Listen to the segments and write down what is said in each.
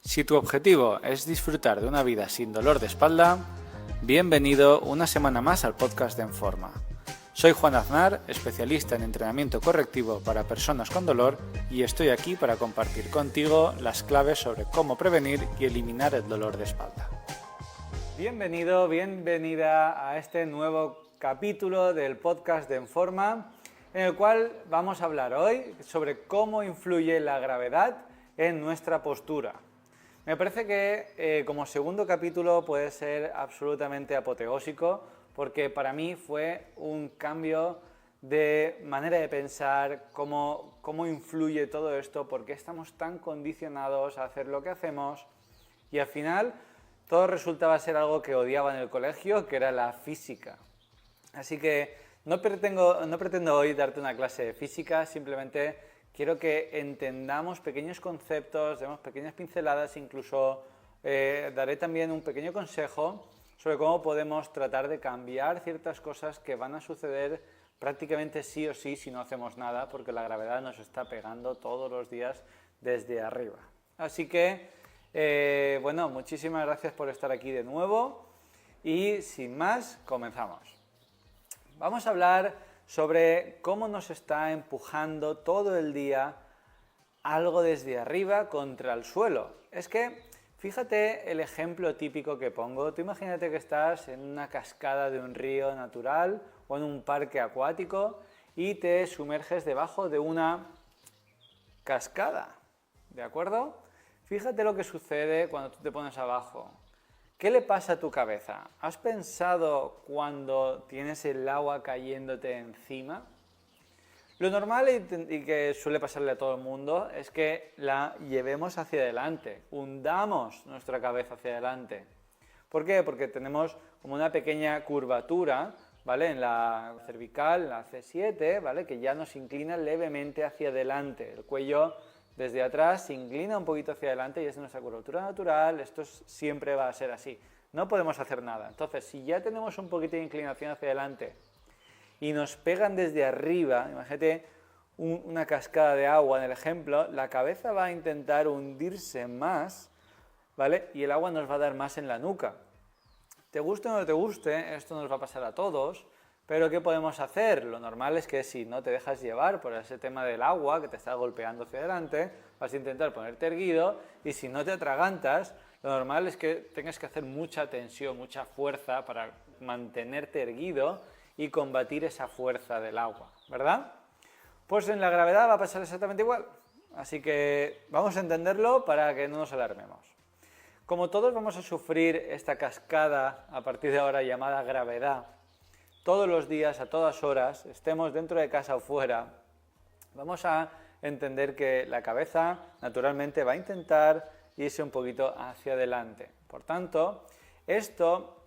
Si tu objetivo es disfrutar de una vida sin dolor de espalda, bienvenido una semana más al podcast de Enforma. Soy Juan Aznar, especialista en entrenamiento correctivo para personas con dolor y estoy aquí para compartir contigo las claves sobre cómo prevenir y eliminar el dolor de espalda. Bienvenido, bienvenida a este nuevo capítulo del podcast de Enforma, en el cual vamos a hablar hoy sobre cómo influye la gravedad en nuestra postura. Me parece que como segundo capítulo puede ser absolutamente apoteósico porque para mí fue un cambio de manera de pensar, cómo influye todo esto, por qué estamos tan condicionados a hacer lo que hacemos y al final todo resultaba ser algo que odiaba en el colegio, que era la física. Así que no pretendo hoy darte una clase de física, simplemente quiero que entendamos pequeños conceptos, demos pequeñas pinceladas, incluso daré también un pequeño consejo sobre cómo podemos tratar de cambiar ciertas cosas que van a suceder prácticamente sí o sí si no hacemos nada, porque la gravedad nos está pegando todos los días desde arriba. Así que, bueno, muchísimas gracias por estar aquí de nuevo y sin más, comenzamos. Vamos a hablar sobre cómo nos está empujando todo el día algo desde arriba contra el suelo. Es que, fíjate el ejemplo típico que pongo. Tú imagínate que estás en una cascada de un río natural o en un parque acuático y te sumerges debajo de una cascada, ¿de acuerdo? Fíjate lo que sucede cuando tú te pones abajo. ¿Qué le pasa a tu cabeza? ¿Has pensado cuando tienes el agua cayéndote encima? Lo normal y que suele pasarle a todo el mundo es que la llevemos hacia adelante, hundamos nuestra cabeza hacia adelante. ¿Por qué? Porque tenemos como una pequeña curvatura, ¿vale? En la cervical, en la C7, ¿vale? Que ya nos inclina levemente hacia adelante. El cuello desde atrás se inclina un poquito hacia adelante y es nuestra curvatura natural, esto siempre va a ser así. No podemos hacer nada. Entonces, si ya tenemos un poquito de inclinación hacia adelante y nos pegan desde arriba, imagínate una cascada de agua en el ejemplo, la cabeza va a intentar hundirse más, ¿vale? Y el agua nos va a dar más en la nuca. Te guste o no te guste, esto nos va a pasar a todos, pero ¿qué podemos hacer? Lo normal es que si no te dejas llevar por ese tema del agua que te está golpeando hacia adelante, vas a intentar ponerte erguido y si no te atragantas, lo normal es que tengas que hacer mucha tensión, mucha fuerza para mantenerte erguido y combatir esa fuerza del agua, ¿verdad? Pues en la gravedad va a pasar exactamente igual. Así que vamos a entenderlo para que no nos alarmemos. Como todos vamos a sufrir esta cascada a partir de ahora llamada gravedad, todos los días, a todas horas, estemos dentro de casa o fuera, vamos a entender que la cabeza naturalmente va a intentar irse un poquito hacia adelante. Por tanto, esto,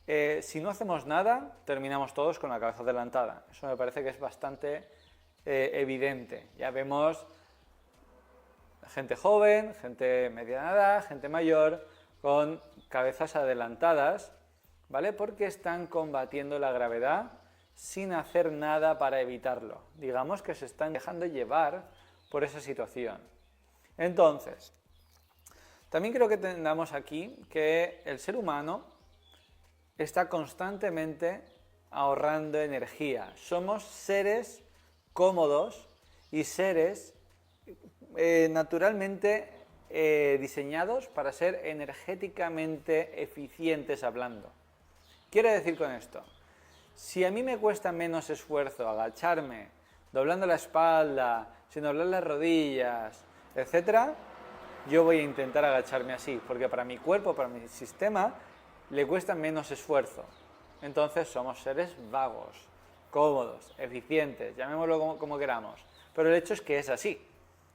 si no hacemos nada, terminamos todos con la cabeza adelantada. Eso me parece que es bastante evidente. Ya vemos gente joven, gente mediana edad, gente mayor, con cabezas adelantadas, ¿vale? Porque están combatiendo la gravedad sin hacer nada para evitarlo. Digamos que se están dejando llevar por esa situación. Entonces, también creo que tengamos aquí que el ser humano está constantemente ahorrando energía. Somos seres cómodos y seres naturalmente diseñados para ser energéticamente eficientes hablando. Quiero decir con esto, si a mí me cuesta menos esfuerzo agacharme, doblando la espalda, sin doblar las rodillas, etc., yo voy a intentar agacharme así, porque para mi cuerpo, para mi sistema, le cuesta menos esfuerzo. Entonces somos seres vagos, cómodos, eficientes, llamémoslo como queramos, pero el hecho es que es así.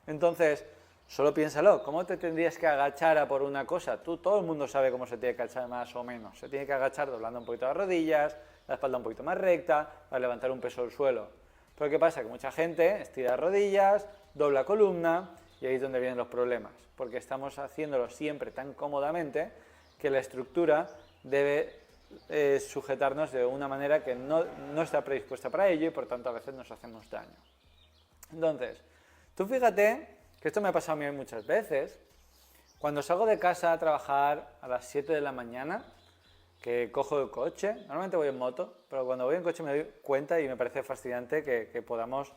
Entonces, solo piénsalo, ¿cómo te tendrías que agachar a por una cosa? Todo el mundo sabe cómo se tiene que agachar más o menos. Se tiene que agachar doblando un poquito las rodillas, la espalda un poquito más recta, para levantar un peso del suelo. Pero ¿qué pasa? Que mucha gente estira las rodillas, dobla columna y ahí es donde vienen los problemas. Porque estamos haciéndolo siempre tan cómodamente que la estructura debe sujetarnos de una manera que no está predispuesta para ello y por tanto a veces nos hacemos daño. Entonces, tú fíjate que esto me ha pasado a mí muchas veces, Cuando salgo de casa a trabajar a las 7 de la mañana, que cojo el coche, normalmente voy en moto, pero cuando voy en coche me doy cuenta y me parece fascinante que podamos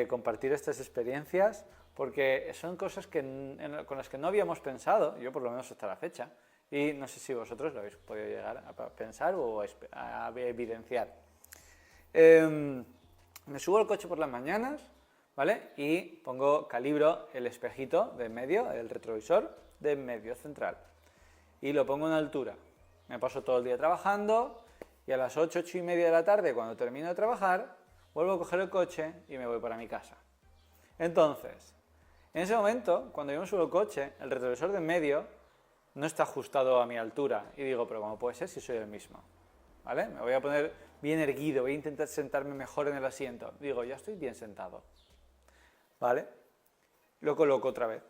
compartir estas experiencias, porque son cosas con las que no habíamos pensado, yo por lo menos hasta la fecha, y no sé si vosotros lo habéis podido llegar a pensar o a evidenciar. Me subo al coche por las mañanas, ¿vale? Y calibro el espejito de en medio, el retrovisor de en medio central, y lo pongo en altura. Me paso todo el día trabajando y a las 8, 8 y media de la tarde, cuando termino de trabajar, vuelvo a coger el coche y me voy para mi casa. Entonces, en ese momento, cuando yo me subo al coche, el retrovisor de en medio no está ajustado a mi altura. Y digo, pero ¿cómo puede ser si soy el mismo? ¿Vale? Me voy a poner bien erguido, voy a intentar sentarme mejor en el asiento. Digo, ya estoy bien sentado. ¿Vale? Lo coloco otra vez.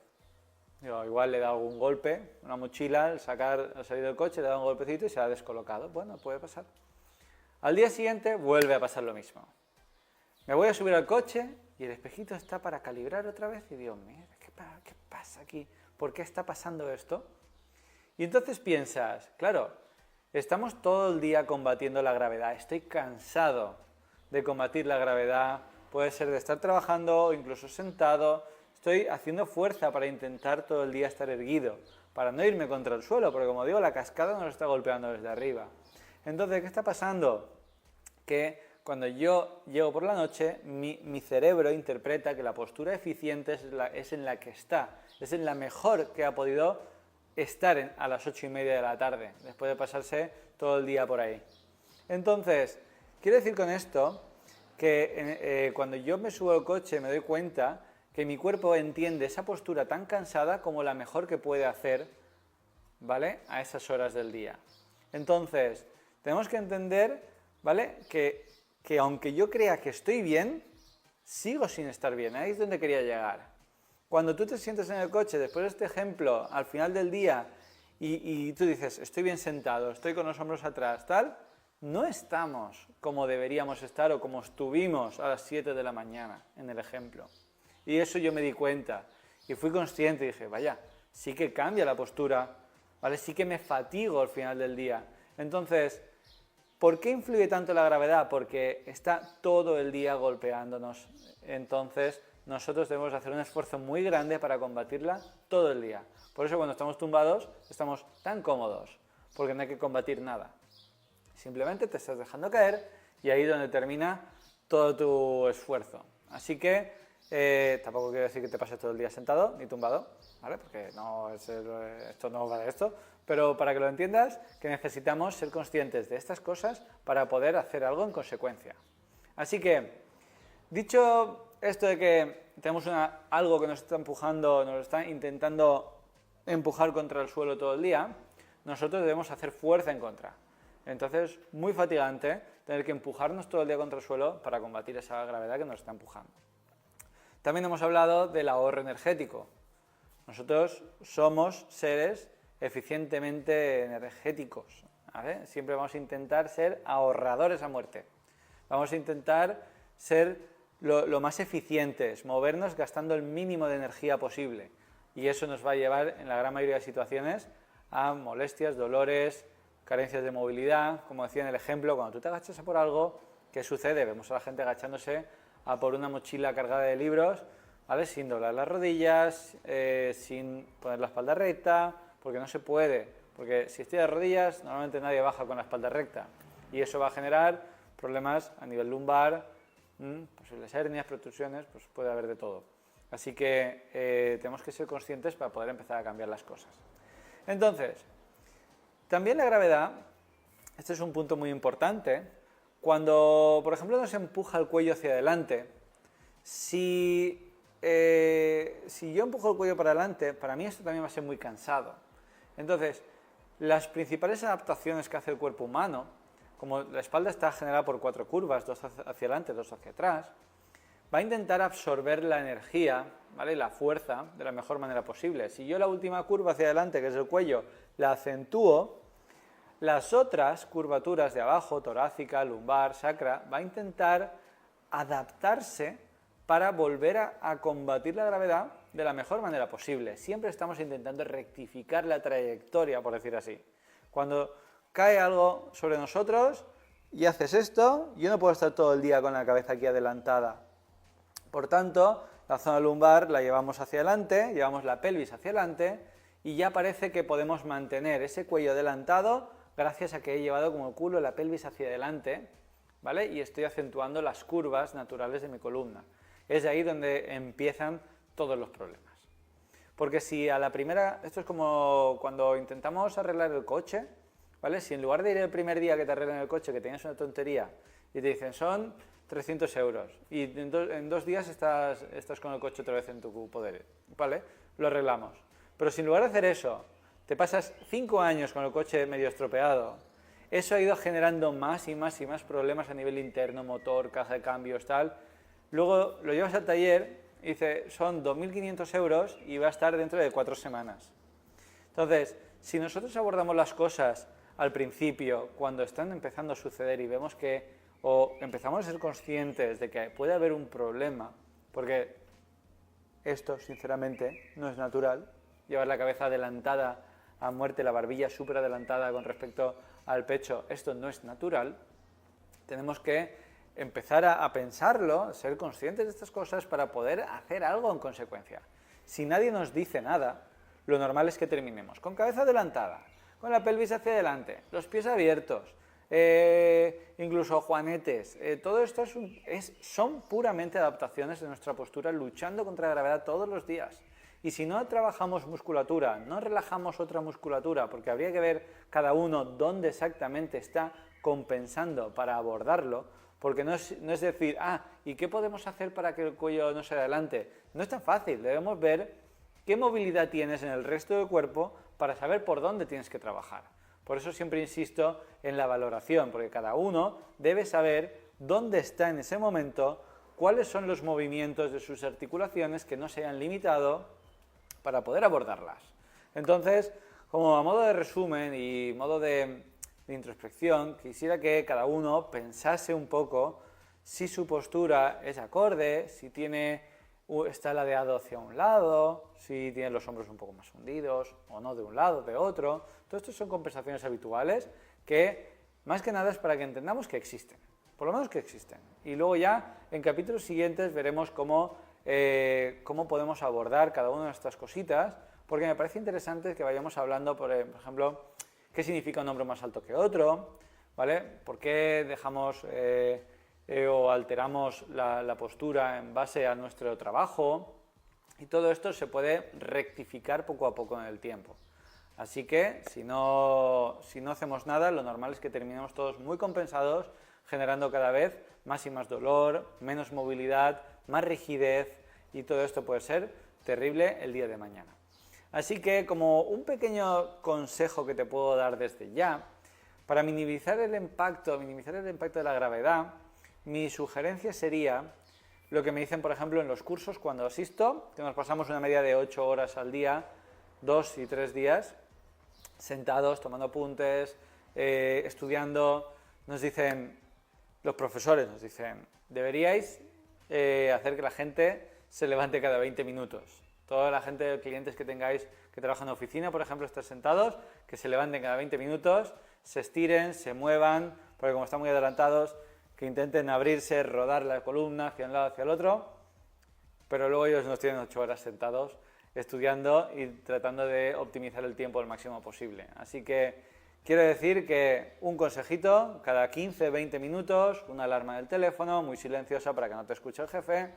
Digo, igual le he dado algún golpe, una mochila, al salir del coche, le he dado un golpecito y se ha descolocado. Bueno, puede pasar. Al día siguiente vuelve a pasar lo mismo. Me voy a subir al coche y el espejito está para calibrar otra vez y digo, mira, ¿qué pasa aquí? ¿Por qué está pasando esto? Y entonces piensas, claro, estamos todo el día combatiendo la gravedad, estoy cansado de combatir la gravedad, puede ser de estar trabajando o incluso sentado, estoy haciendo fuerza para intentar todo el día estar erguido, para no irme contra el suelo, porque como digo, la cascada nos está golpeando desde arriba. Entonces, ¿qué está pasando? Que cuando yo llego por la noche, mi cerebro interpreta que la postura eficiente es en la que está, es en la mejor que ha podido estar a las 8 y media de la tarde, después de pasarse todo el día por ahí. Entonces, quiero decir con esto que cuando yo me subo al coche me doy cuenta que mi cuerpo entiende esa postura tan cansada como la mejor que puede hacer, ¿vale?, a esas horas del día. Entonces, tenemos que entender, ¿vale?, que aunque yo crea que estoy bien, sigo sin estar bien. Ahí es donde quería llegar. Cuando tú te sientes en el coche, después de este ejemplo, al final del día, y tú dices, estoy bien sentado, estoy con los hombros atrás, tal, no estamos como deberíamos estar o como estuvimos a las 7 de la mañana, en el ejemplo. Y eso yo me di cuenta y fui consciente y dije, vaya, sí que cambia la postura, ¿vale? Sí que me fatigo al final del día. Entonces, ¿por qué influye tanto la gravedad? Porque está todo el día golpeándonos. Entonces, nosotros debemos hacer un esfuerzo muy grande para combatirla todo el día. Por eso cuando estamos tumbados, estamos tan cómodos, porque no hay que combatir nada. Simplemente te estás dejando caer y ahí es donde termina todo tu esfuerzo. Así que tampoco quiero decir que te pases todo el día sentado ni tumbado, ¿vale? Porque esto no va de esto, pero para que lo entiendas, que necesitamos ser conscientes de estas cosas para poder hacer algo en consecuencia. Así que, dicho esto de que tenemos algo que nos está empujando, nos está intentando empujar contra el suelo todo el día, nosotros debemos hacer fuerza en contra. Entonces, muy fatigante tener que empujarnos todo el día contra el suelo para combatir esa gravedad que nos está empujando. También hemos hablado del ahorro energético. Nosotros somos seres eficientemente energéticos, ¿vale? Siempre vamos a intentar ser ahorradores a muerte. Vamos a intentar ser lo más eficientes, movernos gastando el mínimo de energía posible. Y eso nos va a llevar, en la gran mayoría de situaciones, a molestias, dolores, carencias de movilidad. Como decía en el ejemplo, cuando tú te agachas a por algo, ¿qué sucede? Vemos a la gente agachándose a por una mochila cargada de libros, ¿vale?, sin doblar las rodillas, sin poner la espalda recta, porque no se puede. Porque si estoy de rodillas, normalmente nadie baja con la espalda recta. Y eso va a generar problemas a nivel lumbar, posibles hernias, protrusiones, pues puede haber de todo. Así que tenemos que ser conscientes para poder empezar a cambiar las cosas. Entonces, también la gravedad, este es un punto muy importante. Cuando, por ejemplo, nos empuja el cuello hacia adelante, si yo empujo el cuello para adelante, para mí esto también va a ser muy cansado. Entonces, las principales adaptaciones que hace el cuerpo humano, como la espalda está generada por 4 curvas, 2 hacia adelante, 2 hacia atrás, va a intentar absorber la energía, ¿vale?, la fuerza, de la mejor manera posible. Si yo la última curva hacia adelante, que es el cuello, la acentúo, las otras curvaturas de abajo, torácica, lumbar, sacra, va a intentar adaptarse para volver a combatir la gravedad de la mejor manera posible. Siempre estamos intentando rectificar la trayectoria, por decir así. Cuando cae algo sobre nosotros y haces esto, yo no puedo estar todo el día con la cabeza aquí adelantada. Por tanto, la zona lumbar la llevamos hacia adelante, llevamos la pelvis hacia adelante y ya parece que podemos mantener ese cuello adelantado gracias a que he llevado como el culo la pelvis hacia adelante, ¿vale? Y estoy acentuando las curvas naturales de mi columna. Es de ahí donde empiezan todos los problemas. Porque si a la primera, esto es como cuando intentamos arreglar el coche, ¿vale? Si en lugar de ir el primer día que te arreglen el coche, que tenías una tontería, y te dicen son 300 euros, y en 2 días estás con el coche otra vez en tu poder, ¿vale? Lo arreglamos. Pero si en lugar de hacer eso, te pasas 5 años con el coche medio estropeado, eso ha ido generando más y más y más problemas a nivel interno, motor, caja de cambios, tal. Luego lo llevas al taller y dice, son 2.500 euros y va a estar dentro de 4 semanas. Entonces, si nosotros abordamos las cosas al principio, cuando están empezando a suceder y vemos que, o empezamos a ser conscientes de que puede haber un problema, porque esto, sinceramente, no es natural, llevar la cabeza adelantada a muerte, la barbilla súper adelantada con respecto al pecho, esto no es natural, tenemos que empezar a pensarlo, ser conscientes de estas cosas para poder hacer algo en consecuencia. Si nadie nos dice nada, lo normal es que terminemos con cabeza adelantada, con la pelvis hacia adelante, los pies abiertos, incluso juanetes. Todo esto son puramente adaptaciones de nuestra postura luchando contra la gravedad todos los días. Y si no trabajamos musculatura, no relajamos otra musculatura, porque habría que ver cada uno dónde exactamente está compensando para abordarlo, porque no es decir, ¿y qué podemos hacer para que el cuello no se adelante? No es tan fácil, debemos ver qué movilidad tienes en el resto del cuerpo para saber por dónde tienes que trabajar. Por eso siempre insisto en la valoración, porque cada uno debe saber dónde está en ese momento, cuáles son los movimientos de sus articulaciones que no se hayan limitado para poder abordarlas. Entonces, como a modo de resumen y modo de introspección, quisiera que cada uno pensase un poco si su postura es acorde, si está ladeado hacia un lado, si tiene los hombros un poco más hundidos, o no de un lado, de otro. Todo esto son compensaciones habituales que, más que nada, es para que entendamos que existen. Por lo menos que existen. Y luego ya, en capítulos siguientes, veremos cómo podemos abordar cada una de estas cositas, porque me parece interesante que vayamos hablando, por ejemplo, qué significa un hombro más alto que otro, ¿vale? ¿Por qué dejamos o alteramos la postura en base a nuestro trabajo? Y todo esto se puede rectificar poco a poco en el tiempo. Así que, si no hacemos nada, lo normal es que terminemos todos muy compensados, generando cada vez más y más dolor, menos movilidad, más rigidez, y todo esto puede ser terrible el día de mañana. Así que, como un pequeño consejo que te puedo dar desde ya, para minimizar el impacto de la gravedad, mi sugerencia sería lo que me dicen, por ejemplo, en los cursos cuando asisto, que nos pasamos una media de 8 horas al día, 2 y 3 días, sentados, tomando apuntes, estudiando. Nos dicen, los profesores nos dicen, deberíais hacer que la gente se levante cada 20 minutos. Toda la gente, clientes que tengáis que trabajan en oficina, por ejemplo, están sentados, que se levanten cada 20 minutos, se estiren, se muevan, porque como están muy adelantados, que intenten abrirse, rodar la columna hacia un lado, hacia el otro, pero luego ellos nos tienen 8 horas sentados estudiando y tratando de optimizar el tiempo al máximo posible. Así que quiero decir que un consejito, cada 15-20 minutos, una alarma del teléfono, muy silenciosa para que no te escuche el jefe,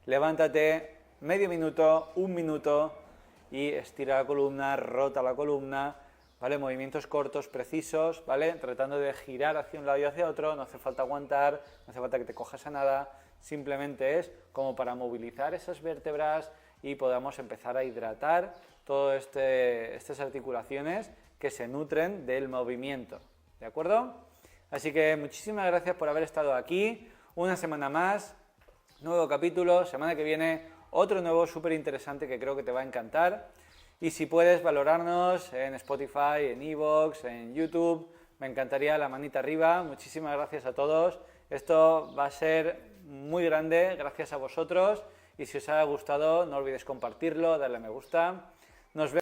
levántate medio minuto, 1 minuto y estira la columna, rota la columna, ¿vale? Movimientos cortos, precisos, ¿vale? Tratando de girar hacia un lado y hacia otro, no hace falta aguantar, no hace falta que te cojas a nada, simplemente es como para movilizar esas vértebras y podamos empezar a hidratar todas estas articulaciones que se nutren del movimiento, ¿de acuerdo? Así que muchísimas gracias por haber estado aquí, una semana más, nuevo capítulo, semana que viene otro nuevo súper interesante que creo que te va a encantar. Y si puedes valorarnos en Spotify, en iVoox, en YouTube, me encantaría la manita arriba. Muchísimas gracias a todos. Esto va a ser muy grande gracias a vosotros y si os ha gustado no olvidéis compartirlo, darle a me gusta. Nos vemos